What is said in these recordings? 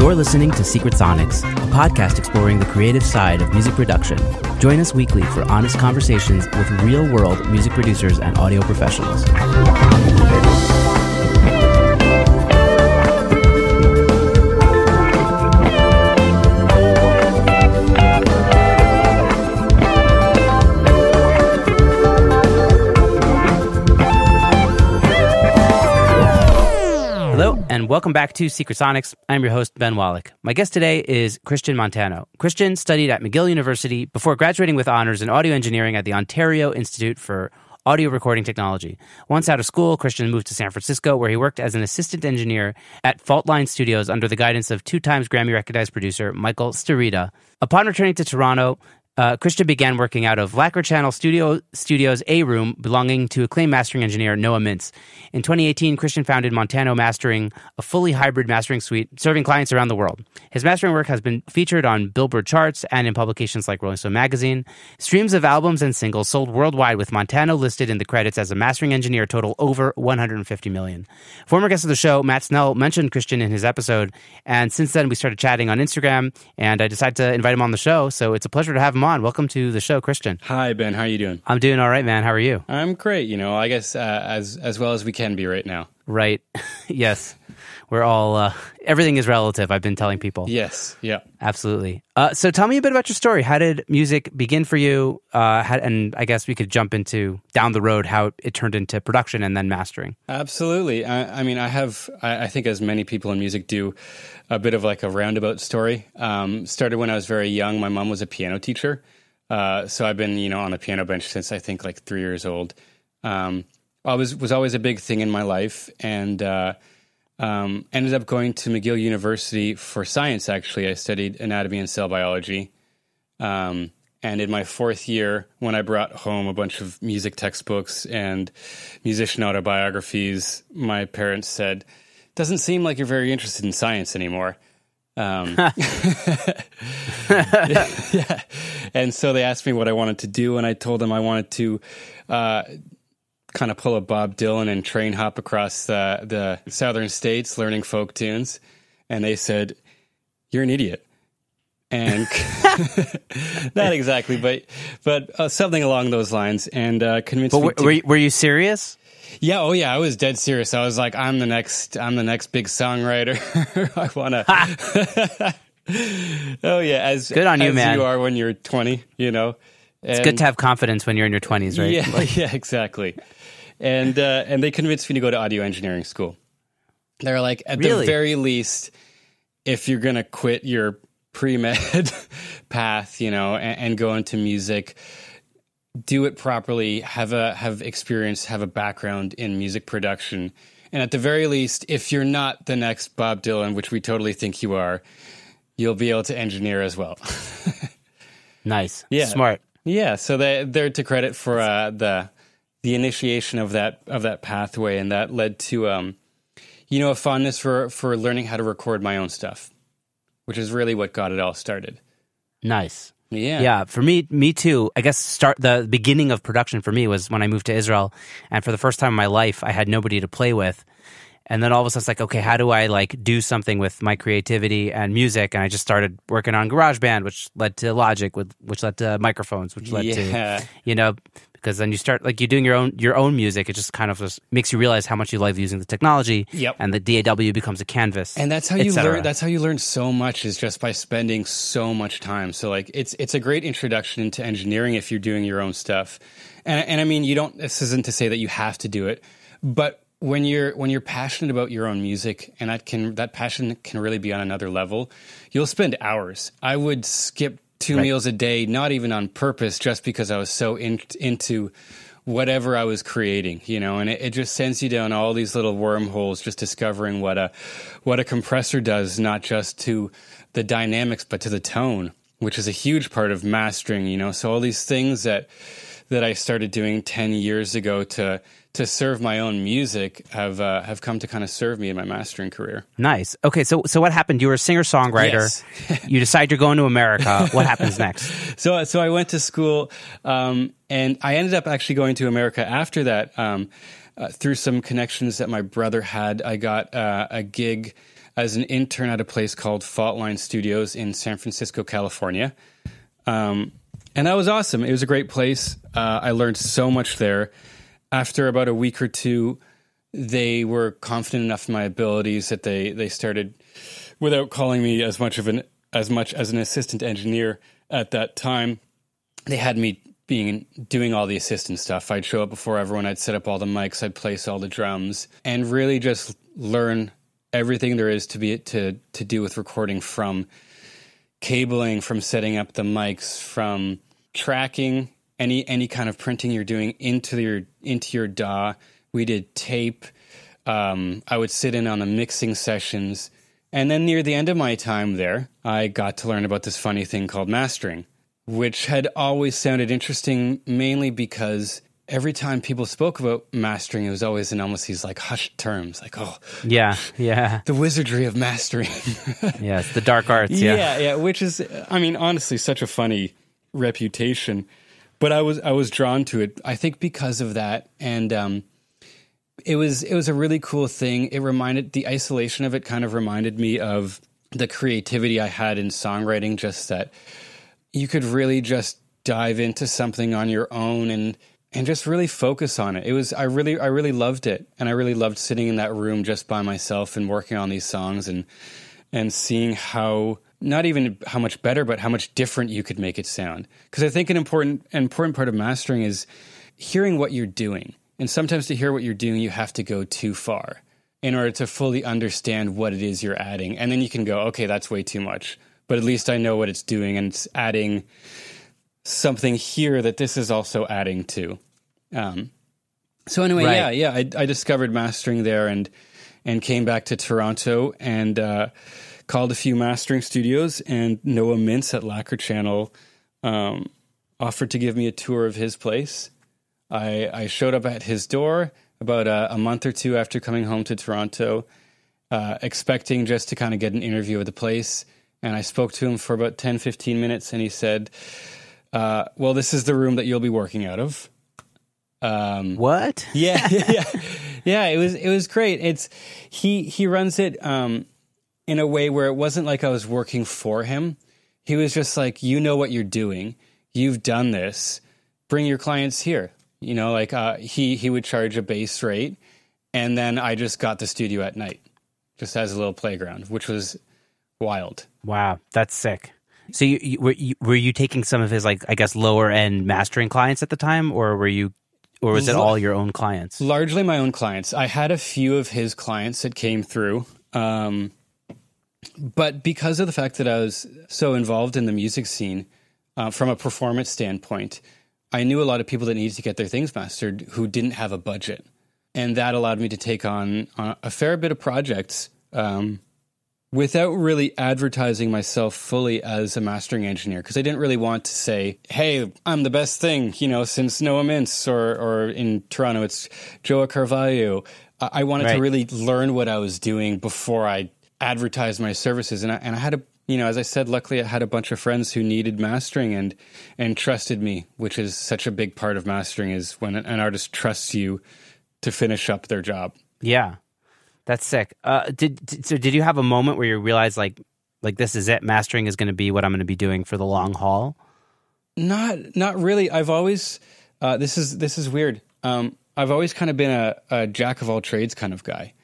You're listening to Secret Sonics, a podcast exploring the creative side of music production. Join us weekly for honest conversations with real-world music producers and audio professionals. And welcome back to Secret Sonics. I'm your host, Ben Wallach. My guest today is Kristian Montano. Kristian studied at McGill University before graduating with honors in audio engineering at the Ontario Institute for Audio Recording Technology. Once out of school, Kristian moved to San Francisco, where he worked as an assistant engineer at Faultline Studios under the guidance of two-times Grammy-recognized producer Michael Sterita. Upon returning to Toronto, Kristian began working out of Lacquer Channel Studios A Room, belonging to acclaimed mastering engineer Noah Mintz. In 2018, Kristian founded Montano Mastering, a fully hybrid mastering suite serving clients around the world. His mastering work has been featured on Billboard charts and in publications like Rolling Stone magazine. Streams of albums and singles sold worldwide, with Montano listed in the credits as a mastering engineer total over 150 million. Former guest of the show, Matt Snell, mentioned Kristian in his episode, and since then we started chatting on Instagram, and I decided to invite him on the show, so it's a pleasure to have him on. Welcome to the show, Kristian. Hi, Ben. How are you doing? I'm doing all right, man. How are you? I'm great. I guess as well as we can be right now. Right. Yes. We're all, everything is relative, I've been telling people. Yes. Yeah. Absolutely. So tell me a bit about your story. How did music begin for you? And I guess we could jump into down the road how it turned into production and then mastering. Absolutely. I think as many people in music do, a bit of like a roundabout story. Started when I was very young. My mom was a piano teacher. So I've been, on the piano bench since I think like 3 years old. Was always a big thing in my life, and ended up going to McGill University for science, actually. I studied anatomy and cell biology. And in my fourth year, when I brought home a bunch of music textbooks and musician autobiographies, my parents said, "Doesn't seem like you're very interested in science anymore." Yeah. And so they asked me what I wanted to do, and I told them I wanted to kind of pull a Bob Dylan and train hop across the southern states learning folk tunes. And they said, "You're an idiot." And not exactly, but something along those lines, and convinced me to... Were you serious? Yeah, oh yeah, I was dead serious. I was like, I'm the next big songwriter. I want to... Oh yeah, as good on you, as man. You are when you're 20, It's good to have confidence when you're in your 20s, right? Yeah, yeah, exactly. And they convinced me to go to audio engineering school. They're like, at the very least, if you're going to quit your pre-med path, and go into music, do it properly, have experience, have a background in music production. And at the very least, if you're not the next Bob Dylan, which we totally think you are, you'll be able to engineer as well. Nice. Yeah. Smart. Yeah, so they're to credit for the initiation of that pathway, and that led to a fondness for learning how to record my own stuff, which is really what got it all started. Nice. Yeah. Yeah, for me too. I guess the beginning of production for me was when I moved to Israel, and for the first time in my life, I had nobody to play with. And then all of a sudden, it's like, okay, how do I do something with my creativity and music? And I just started working on GarageBand, which led to Logic, which led to microphones, which led to, because then you start you doing your own music. It just kind of just makes you realize how much you love using the technology. Yep. And the DAW becomes a canvas. And that's how you learn. That's how you learn so much, is just by spending so much time. So it's a great introduction into engineering if you're doing your own stuff. And I mean, this isn't to say that you have to do it, but when you're passionate about your own music, and that passion can really be on another level, you'll spend hours. I would skip 2 meals a day, not even on purpose, just because I was so into whatever I was creating, and it just sends you down all these little wormholes, just discovering what a compressor does, not just to the dynamics, but to the tone, which is a huge part of mastering, so all these things that I started doing 10 years ago to serve my own music have come to kind of serve me in my mastering career. Nice. Okay, so what happened? You were a singer-songwriter. Yes. You decide you're going to America. What happens next? So I went to school, and I ended up actually going to America after that. Through some connections that my brother had, I got a gig as an intern at a place called Fault Line Studios in San Francisco, California. And that was awesome. It was a great place. I learned so much there. After about a week or two, they were confident enough in my abilities that they started, without calling me as much as an assistant engineer at that time, they had me doing all the assistant stuff. I'd show up before everyone. I'd set up all the mics. I'd place all the drums, and really just learn everything there is to do with recording, from cabling, from setting up the mics, from tracking any kind of printing you're doing into your DAW. We did tape. I would sit in on the mixing sessions. And then near the end of my time there, I got to learn about this funny thing called mastering, which had always sounded interesting, mainly because every time people spoke about mastering, it was always in almost these like hushed terms, like, oh, yeah, the wizardry of mastering. Yes, the dark arts. Yeah, which is, I mean, honestly, such a funny reputation. But I was drawn to it, I think, because of that. And it was a really cool thing. The isolation of it kind of reminded me of the creativity I had in songwriting, just that you could really just dive into something on your own and just really focus on it. I really loved it. And I really loved sitting in that room just by myself and working on these songs and seeing how, not even how much better, but how much different you could make it sound. Because I think an important part of mastering is hearing what you're doing. And sometimes to hear what you're doing, you have to go too far in order to fully understand what it is you're adding. And then you can go, okay, that's way too much. But at least I know what it's doing, and it's adding something here that this is also adding to. So anyway, right. I discovered mastering there and came back to Toronto and called a few mastering studios, and Noah Mintz at Lacquer Channel offered to give me a tour of his place. I showed up at his door about a month or two after coming home to Toronto, expecting just to kind of get an interview with the place. And I spoke to him for about 10, 15 minutes, and he said, well, this is the room that you'll be working out of. What? Yeah. It was great. He runs it in a way where it wasn't like I was working for him. He was just like, you know what you're doing. You've done this. Bring your clients here. You know, like he would charge a base rate, and then I just got the studio at night, just as a little playground, which was wild. Wow, that's sick. So were you taking some of his, like, I guess, lower end mastering clients at the time, or was it all your own clients? Largely my own clients. I had a few of his clients that came through, but because of the fact that I was so involved in the music scene, from a performance standpoint, I knew a lot of people that needed to get their things mastered who didn't have a budget, and that allowed me to take on a fair bit of projects. Without really advertising myself fully as a mastering engineer, because I didn't really want to say, hey, I'm the best thing, since Noah Mintz, or in Toronto, it's Joa Carvalho. I wanted to really learn what I was doing before I advertised my services. And I had as I said, luckily I had a bunch of friends who needed mastering and trusted me, which is such a big part of mastering, is when an artist trusts you to finish up their job. Yeah. That's sick. Did you have a moment where you realized like this is it? Mastering is going to be what I'm going to be doing for the long haul? Not really. I've always this is weird. I've always kind of been a jack of all trades kind of guy.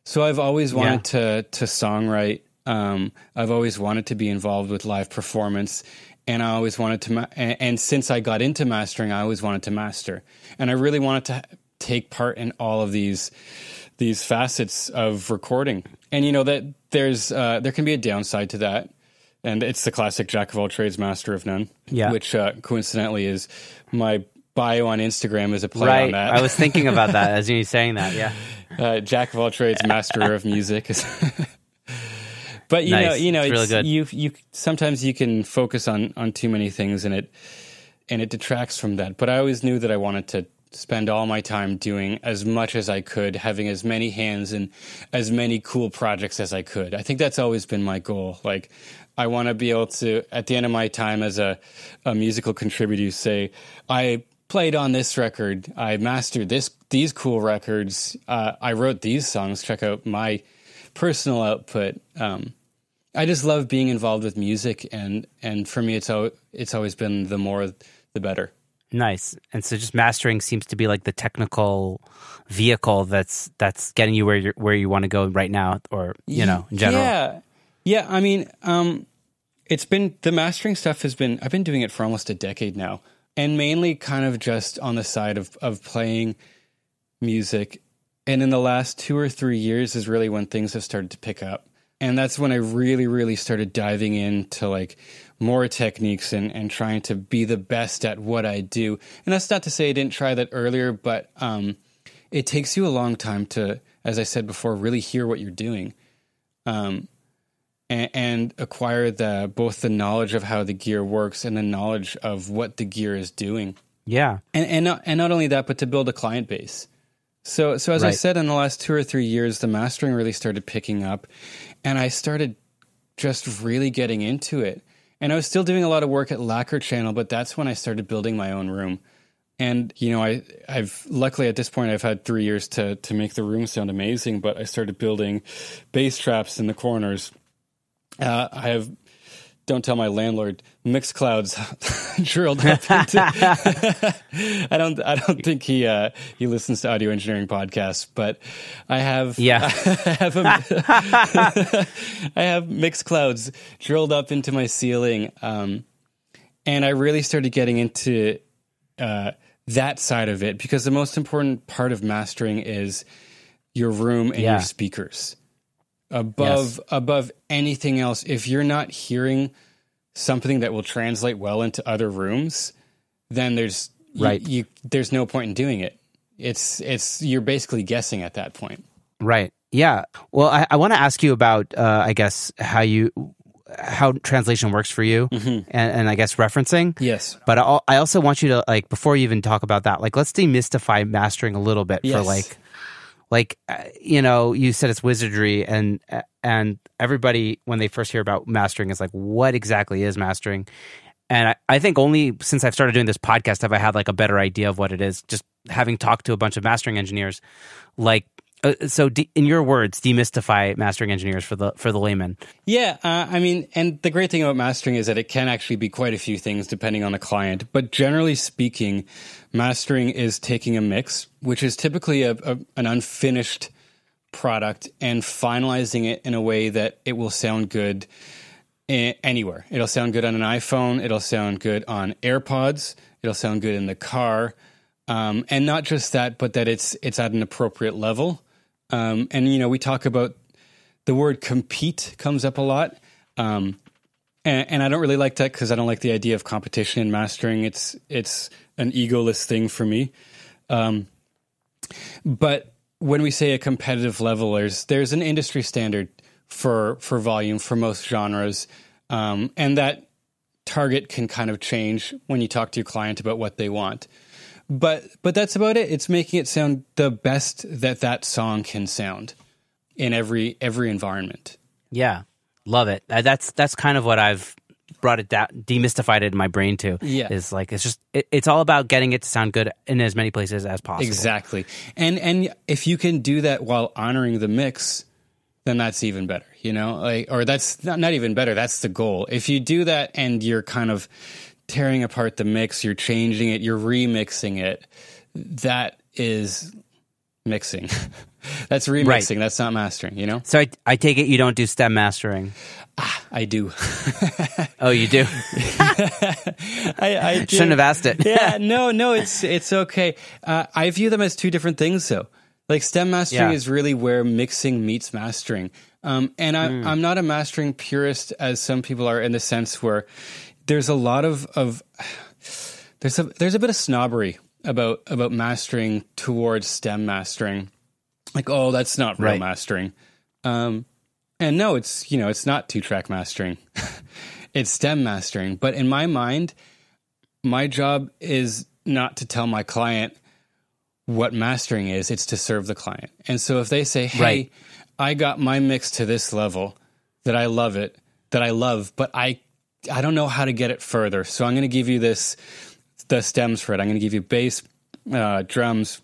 So I've always wanted to songwrite. I've always wanted to be involved with live performance, and I always wanted to. And since I got into mastering, I always wanted to master, and I really wanted to take part in all of these facets of recording. And that there can be a downside to that. And it's the classic jack of all trades, master of none. Yeah. Which coincidentally is my bio on Instagram is a play on that. I was thinking about that as you were saying that, yeah. Jack of all trades, master of music. But nice. It's really good. You sometimes you can focus on too many things and it detracts from that. But I always knew that I wanted to spend all my time doing as much as I could, having as many hands and as many cool projects as I could. I think that's always been my goal. Like, I want to be able to, at the end of my time as a musical contributor, say, I played on this record, I mastered these cool records, I wrote these songs, check out my personal output. I just love being involved with music, and for me, it's always been the more the better. Nice. And so just mastering seems to be like the technical vehicle that's getting you where you want to go right now, or in general. Yeah. I mean, it's been, the mastering stuff I've been doing it for almost a decade now, and mainly kind of just on the side of playing music. And in the last 2 or 3 years is really when things have started to pick up. And that's when I really, really started diving into like more techniques and trying to be the best at what I do. And that's not to say I didn't try that earlier, but it takes you a long time to, as I said before, really hear what you're doing, and acquire both the knowledge of how the gear works and the knowledge of what the gear is doing. Yeah, and not only that, but to build a client base. So as I said, in the last 2 or 3 years, the mastering really started picking up, and I started just really getting into it. And I was still doing a lot of work at Lacquer Channel, but that's when I started building my own room. And, I've luckily at this point, I've had 3 years to make the room sound amazing, but I started building bass traps in the corners. I have, don't tell my landlord, mix clouds drilled up into. I don't think he listens to audio engineering podcasts, but I have. Yeah. I have mix clouds drilled up into my ceiling, and I really started getting into that side of it, because the most important part of mastering is your room and your speakers. Above anything else, if you're not hearing something that will translate well into other rooms, then there's no point in doing it. It's you're basically guessing at that point. Right. Yeah. Well, I want to ask you about I guess how translation works for you, and I guess referencing. Yes. But I also want you to, like, before you even talk about that, like, let's demystify mastering a little bit. For you said it's wizardry, and everybody, when they first hear about mastering, is like, what exactly is mastering? And I think only since I've started doing this podcast have I had like a better idea of what it is, just having talked to a bunch of mastering engineers. Like, so in your words, demystify mastering engineers for the layman. Yeah, I mean, and the great thing about mastering is that it can actually be quite a few things depending on the client. But generally speaking, mastering is taking a mix, which is typically an unfinished product, and finalizing it in a way that it will sound good anywhere. It'll sound good on an iPhone. It'll sound good on AirPods. It'll sound good in the car. And not just that, but that it's at an appropriate level. And, we talk about the word compete comes up a lot. And I don't really like that, because I don't like the idea of competition in mastering. It's an egoless thing for me. But when we say a competitive level, there's an industry standard for volume for most genres. And that target can kind of change when you talk to your client about what they want. But that's about it. It's making it sound the best that song can sound in every environment. Yeah, love it. That's kind of what I've brought it down, demystified it in my brain to. Yeah, is like it's all about getting it to sound good in as many places as possible. Exactly, and if you can do that while honoring the mix, then that's even better. Or that's not even better. That's the goal. If you do that and you're kind of tearing apart the mix, you're changing it, you're remixing it, that is mixing. That's remixing. Right. That's not mastering, So I take it you don't do stem mastering. I do. Oh, you do? I do. Shouldn't have asked it. Yeah, no, it's okay. I view them as two different things, though. Like, stem mastering is really where mixing meets mastering. And I'm not a mastering purist, as some people are, in the sense where there's a lot of there's a bit of snobbery about mastering towards stem mastering. Like, oh, that's not real mastering. And no, it's not 2-track mastering. It's stem mastering. But in my mind, my job is not to tell my client what mastering is, it's to serve the client. And so if they say, hey, I got my mix to this level, that I love, but I don't know how to get it further. So I'm going to give you the stems for it. I'm going to give you bass, drums,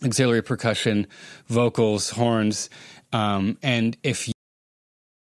auxiliary percussion, vocals, horns. And if